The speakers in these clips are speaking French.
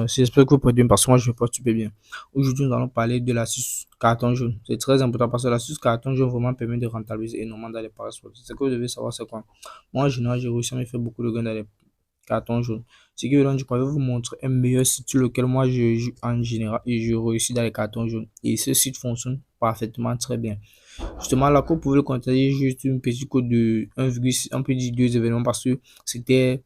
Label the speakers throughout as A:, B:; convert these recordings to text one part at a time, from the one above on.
A: J'espère que vous portez bien parce que moi je me porte super bien. Aujourd'hui, nous allons parler de l'astuce carton jaune. C'est très important parce que l'astuce carton jaune vraiment permet de rentabiliser énormément dans les paris sportifs. Ce que vous devez savoir, c'est quoi? Moi, en général, j'ai réussi à me faire beaucoup de gains dans les cartons jaunes. Ce qui veut dire que je vais vous montrer un meilleur site sur lequel moi je joue en général et je réussis dans les cartons jaunes. Et ce site fonctionne parfaitement très bien. Justement, là, vous pouvez le contacter juste une petite code de 1,6, on peut dire 2 événements parce que c'était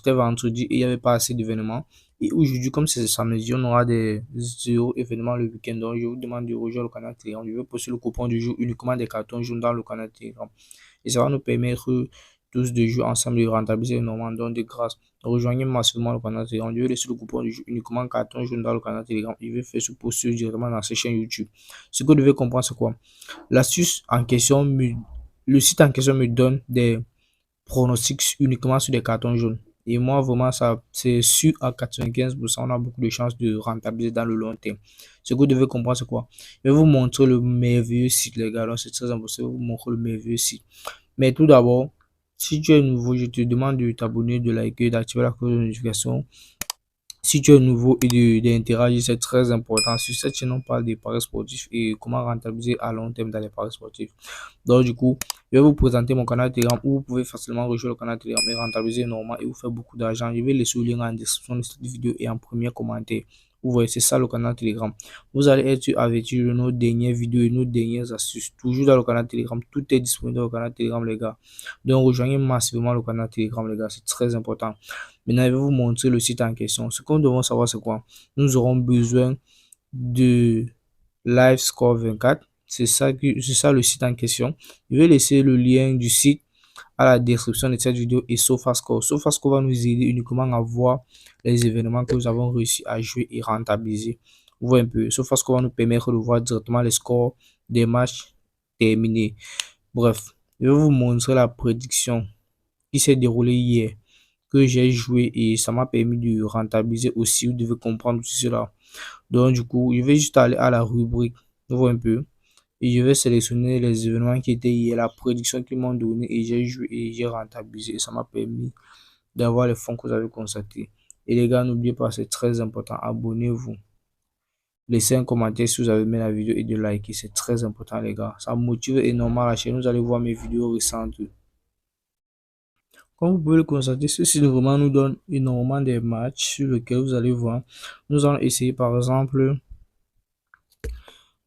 A: vendredi et il n'y avait pas assez d'événements. Et aujourd'hui, comme c'est samedi, on aura des 0 événements le week-end. Donc, je vous demande de rejoindre le canal Telegram. Je vais poster le coupon du jour uniquement des cartons jaunes dans le canal Telegram. Et ça va nous permettre tous de jouer ensemble et de rentabiliser énormément. Donc, de grâce, rejoignez massivement le canal Telegram. Je vais laisser le coupon du jour uniquement carton jaune dans le canal Telegram. Je vais faire ce post directement dans cette chaîne YouTube. Ce que vous devez comprendre, c'est quoi? L'astuce en question, le site en question me donne des pronostics uniquement sur des cartons jaunes. Et moi, vraiment, ça, c'est sûr à 95%, on a beaucoup de chances de rentabiliser dans le long terme. Ce que vous devez comprendre, c'est quoi? Je vais vous montrer le merveilleux site, les gars. Donc, c'est très important. Je vais vous montrer le merveilleux site. Mais tout d'abord, si tu es nouveau, je te demande de t'abonner, de liker, d'activer la cloche de notification. Si tu es nouveau et d'interagir, c'est très important. Sur cette chaîne, on parle des paris sportifs et comment rentabiliser à long terme dans les paris sportifs. Donc, du coup, je vais vous présenter mon canal Telegram où vous pouvez facilement rejoindre le canal Telegram et rentabiliser énormément et vous faire beaucoup d'argent. Je vais laisser le lien en description de cette vidéo et en premier commentaire. Vous voyez, c'est ça le canal Telegram. Vous allez être averti de nos dernières vidéos et nos dernières astuces. Toujours dans le canal Telegram. Tout est disponible dans le canal Telegram, les gars. Donc, rejoignez massivement le canal Telegram, les gars. C'est très important. Maintenant, je vais vous montrer le site en question. Ce que nous devons savoir, c'est quoi? Nous aurons besoin de Live Score 24. C'est ça le site en question. Je vais laisser le lien du site à la description de cette vidéo et SofaScore. SofaScore va nous aider uniquement à voir les événements que nous avons réussi à jouer et rentabiliser. Vous voyez un peu. SofaScore va nous permettre de voir directement les scores des matchs terminés. Bref, je vais vous montrer la prédiction qui s'est déroulée hier, que j'ai joué et ça m'a permis de rentabiliser aussi. Vous devez comprendre tout cela. Donc, du coup, je vais juste aller à la rubrique, vous voyez un peu, et je vais sélectionner les événements qui étaient hier, la prédiction qu'ils m'ont donné et j'ai joué et j'ai rentabilisé. Et ça m'a permis d'avoir les fonds que vous avez constatés. Et les gars, n'oubliez pas, c'est très important. Abonnez-vous. Laissez un commentaire si vous avez aimé la vidéo et de liker. C'est très important, les gars. Ça motive énormément la chaîne. Vous allez voir mes vidéos récentes. Comme vous pouvez le constater, ceci vraiment nous donne énormément de matchs sur lesquels vous allez voir. Nous allons essayer par exemple.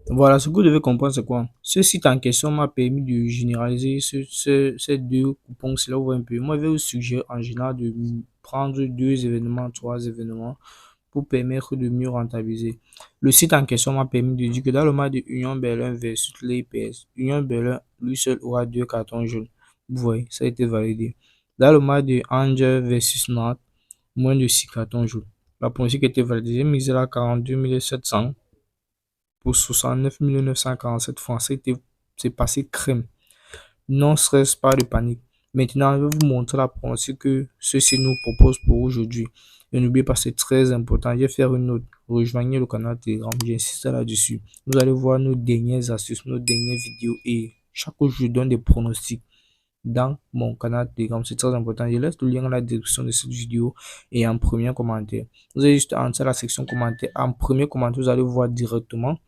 A: Voilà, ce que vous devez comprendre, c'est quoi? Ce site en question m'a permis de généraliser ces deux coupons. C'est là où vous voyez un peu. Moi, je vais vous suggérer en général de prendre 2 événements, 3 événements pour permettre de mieux rentabiliser. Le site en question m'a permis de dire que dans le match de Union Berlin versus l'APS, Union Berlin, lui seul aura 2 cartons jaunes. Vous voyez, ça a été validé. Dans le match de Angers versus Nantes, moins de 6 cartons jaunes. La pronostic était validée. J'ai misé là 42 700 pour 69 947 francs. C'est passé crème. Non stress, pas de panique. Maintenant, je vais vous montrer la pronostic que ceci nous propose pour aujourd'hui. Et n'oubliez pas, c'est très important. Je vais faire une note. Rejoignez le canal Telegram. J'insiste là-dessus. Vous allez voir nos dernières astuces, nos dernières vidéos. Et chaque jour, je donne des pronostics dans mon canal Telegram. C'est très important. Je laisse le lien dans la description de cette vidéo et en premier commentaire. Vous allez juste entrer la section commentaire. En premier commentaire, vous allez voir directement.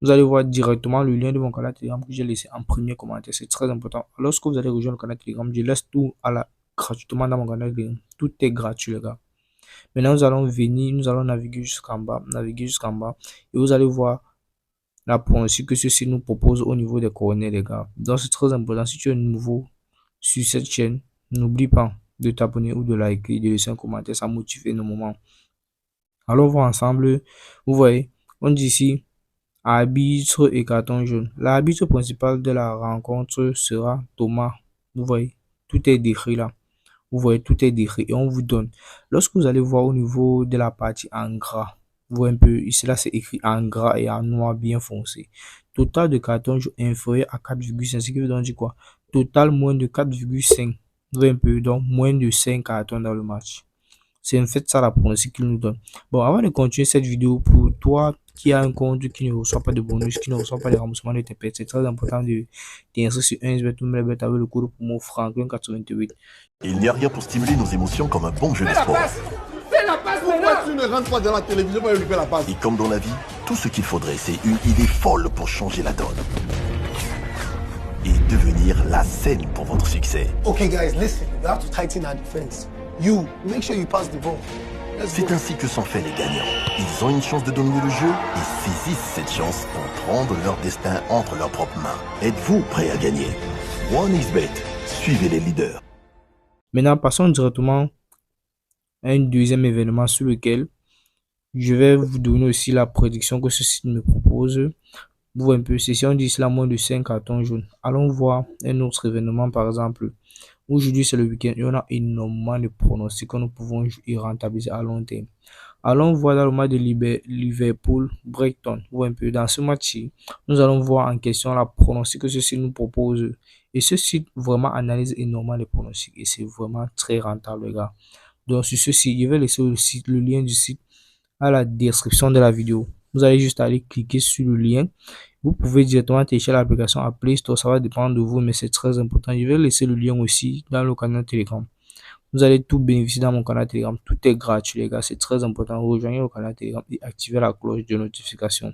A: Vous allez voir directement le lien de mon canal Telegram que j'ai laissé en premier commentaire. C'est très important. Lorsque vous allez rejoindre le canal Telegram, je laisse tout gratuitement dans mon canal Telegram. Tout est gratuit, les gars. Maintenant, nous allons venir, nous allons naviguer jusqu'en bas, et vous allez voir la prononciation que ceci nous propose au niveau des coordonnées, les gars. Donc, c'est très important. Si tu es nouveau sur cette chaîne, n'oublie pas de t'abonner ou de liker, de laisser un commentaire. Ça motive énormément. Allons voir ensemble. Vous voyez, on dit ici arbitre et carton jaune. L'arbitre principal de la rencontre sera Thomas. Vous voyez, tout est décrit là. Vous voyez, tout est décrit et on vous donne. Lorsque vous allez voir au niveau de la partie en gras, vous voyez un peu, ici là c'est écrit en gras et en noir bien foncé. Total de carton jaune inférieur à 4,5, ce qui veut donc dire quoi? Total moins de 4,5. Vous voyez un peu, donc moins de 5 cartons dans le match. C'est en fait ça la pronostic qu'il nous donne. Bon, avant de continuer cette vidéo, pour toi qui a un compte qui ne reçoit pas de bonus, qui ne reçoit pas de remboursement de tes pertes, c'est très important de t'inscrire sur 1xBet avec le code promo Franklin88.
B: Il n'y a rien pour stimuler nos émotions comme un bon jeu de sport. la passe maintenant. Pourquoi tu ne rentres pas dans la télévision pour récupérer la passe?
C: Et comme dans la vie, tout ce qu'il faudrait, c'est une idée folle pour changer la donne. Et devenir la scène pour votre succès.
D: Okay guys, listen, we have to tighten our defense. You, make sure you pass the ball.
C: C'est ainsi que sont faits les gagnants. Ils ont une chance de dominer le jeu et saisissent cette chance pour prendre leur destin entre leurs propres mains. Êtes-vous prêt à gagner? 1xBet, suivez les leaders.
A: Maintenant, passons directement à un deuxième événement sur lequel je vais vous donner aussi la prédiction que ce site me propose. Vous voyez un peu, si on dit cela moins de 5 cartons jaunes. Allons voir un autre événement par exemple. Aujourd'hui, c'est le week-end et on a énormément de pronostics que nous pouvons y rentabiliser à long terme. Allons voir dans le match de Liverpool-Brighton. Un peu dans ce match-ci, nous allons voir en question la pronostic que ce site nous propose. Et ce site vraiment analyse énormément les pronostics et c'est vraiment très rentable, les gars. Donc, sur ce site, je vais laisser le lien du site à la description de la vidéo. Vous allez juste aller cliquer sur le lien. Vous pouvez directement télécharger l'application à Play Store, ça va dépendre de vous, mais c'est très important. Je vais laisser le lien aussi dans le canal Telegram. Vous allez tout bénéficier dans mon canal Telegram. Tout est gratuit, les gars. C'est très important. Rejoignez le canal Telegram et activez la cloche de notification.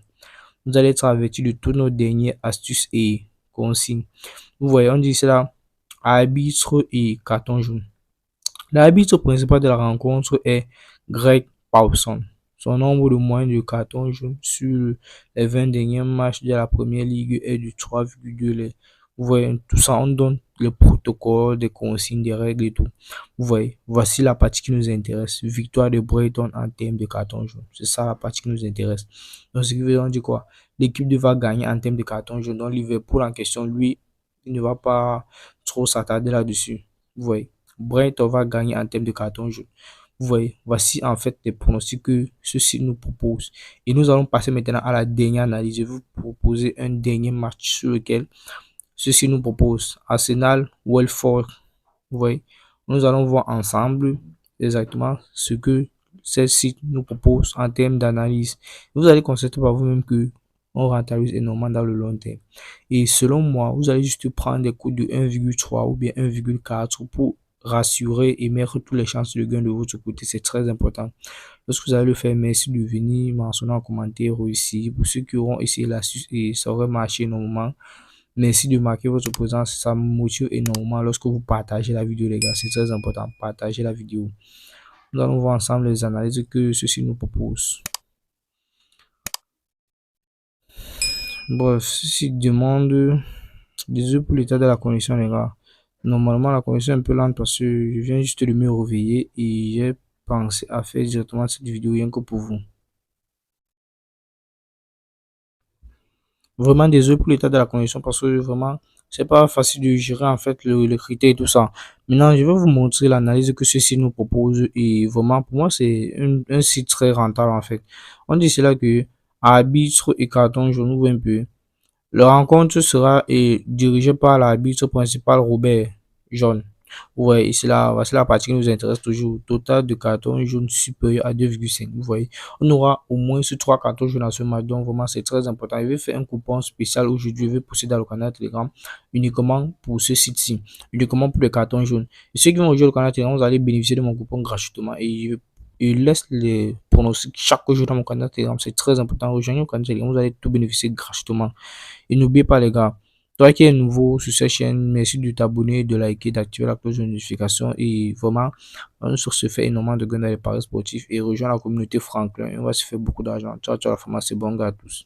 A: Vous allez être averti de toutes nos dernières astuces et consignes. Vous voyez, on dit cela arbitre et carton jaune. L'arbitre principal de la rencontre est Greg Paulson. Son nombre de moyens de cartons jaunes sur les 20 derniers matchs de la première ligue est de 3,2. Vous voyez, tout ça, on donne le protocole, des consignes, des règles et tout. Vous voyez, voici la partie qui nous intéresse. Victoire de Brighton en termes de cartons jaunes. C'est ça la partie qui nous intéresse. Donc, ce qui veut dire quoi? L'équipe va gagner en termes de cartons jaunes. Donc, Liverpool en question, lui, il ne va pas trop s'attarder là-dessus. Vous voyez, Brighton va gagner en termes de cartons jaunes. Vous voyez, voici en fait les pronostics que ceci nous propose. Et nous allons passer maintenant à la dernière analyse. Je vais vous proposer un dernier match sur lequel ceci nous propose. Arsenal, Watford. Vous voyez, nous allons voir ensemble exactement ce que ce site nous propose en termes d'analyse. Vous allez constater par vous-même que on rentabilise énormément dans le long terme. Et selon moi, vous allez juste prendre des coûts de 1,3 ou bien 1,4 pour rassurer et mettre toutes les chances de gain de votre côté. C'est très important. Lorsque vous allez le faire, merci de venir mentionner en commentaire ici. Pour ceux qui auront essayé l'astuce et ça aurait marché énormément, merci de marquer votre présence. Ça me motive énormément lorsque vous partagez la vidéo, les gars. C'est très important. Partagez la vidéo. Nous allons voir ensemble les analyses que ceci nous propose. Bref, ceci demande désolé pour l'état de la connexion, les gars. Normalement, la connexion est un peu lente parce que je viens juste de me réveiller et j'ai pensé à faire directement cette vidéo rien que pour vous. Vraiment désolé pour l'état de la connexion parce que vraiment, c'est pas facile de gérer en fait le critère et tout ça. Maintenant, je vais vous montrer l'analyse que ceci nous propose et vraiment, pour moi, c'est un site très rentable en fait. On dit cela que arbitre et carton jaune ouvre un peu. La rencontre sera dirigée par l'arbitre principal Robert Jaune. Ouais, voici la partie qui nous intéresse toujours. Total de cartons jaunes supérieur à 2,5. Vous voyez, on aura au moins 3 cartons jaunes dans ce match. Donc, vraiment, c'est très important. Je vais faire un coupon spécial aujourd'hui. Je vais pousser dans le canal Telegram uniquement pour ce site-ci, uniquement pour les cartons jaunes. Et ceux qui vont rejoindre le canal Telegram, vous allez bénéficier de mon coupon gratuitement. Et je laisse les pronostics chaque jour dans mon canal Telegram. C'est très important. Rejoignez le canal Telegram, vous allez tout bénéficier gratuitement. Et n'oubliez pas, les gars, toi qui es nouveau sur cette chaîne, merci de t'abonner, de liker, d'activer la cloche de notification. Et vraiment, on se fait énormément de gains dans les paris sportifs et rejoindre la communauté Franklin. Et on va se faire beaucoup d'argent. Ciao, ciao la famille, c'est bon gars à tous.